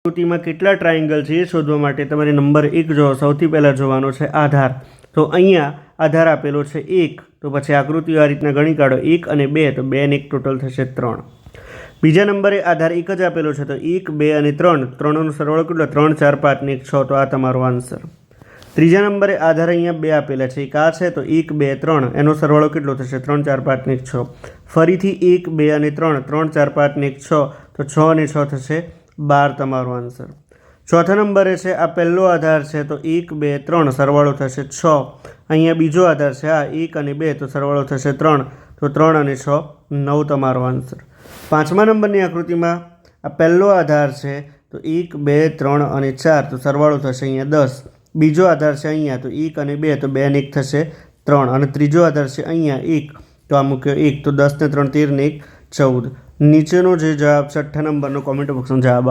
આકૃતિમાં કેટલા ટ્રાયેંગલ છે એ શોધવા માટે તમારે નંબર 1 જો સૌથી પહેલાં જોવાનો છે આધાર. તો અહીંયા આધાર આપેલો છે 1, તો પછી આકૃતિઓ આ રીતના ગણી કાઢો 1 અને 2, તો 2 અને 1 ટોટલ થશે 3. બીજા નંબરે આધાર 1 જ આપેલો છે, તો 1, 2 અને 3, ત્રણનો સરવાળો કેટલો 3, 4, 5 ને 1, 6, તો આ તમારો આન્સર. ત્રીજા નંબરે આધાર અહીંયા 2 આપેલા છે, એક આ છે તો 1, 2, 3, એનો સરવાળો કેટલો થશે 3, 4, 5 ને 1, 6. ફરીથી 1, 2 અને 3, 3, 4, 5 ને 1, 6, તો 6 અને 6 થશે 12 તમારો આન્સર. ચોથા નંબરે છે આ પહેલો આધાર છે તો 1, 2, 3, સરવાળો થશે 6. અહીંયા બીજો આધાર છે આ 1 અને 2, તો સરવાળો થશે 3, તો 3 અને 6, 9 તમારો આન્સર. પાંચમા નંબરની આકૃતિમાં આ પહેલો આધાર છે તો 1, 2, 3 અને 4, તો સરવાળો થશે અહીંયા 10. બીજો આધાર છે અહીંયા તો 1 અને 2, તો 2 અને 1 થશે 3, અને ત્રીજો આધાર છે અહીંયા 1, તો આ મૂક્યો 1, તો 10 ને 3, 13 ને 1, 14. નીચેનો જે જવાબ છે 6 નંબરનો કોમેન્ટ બોક્સમાં જવાબ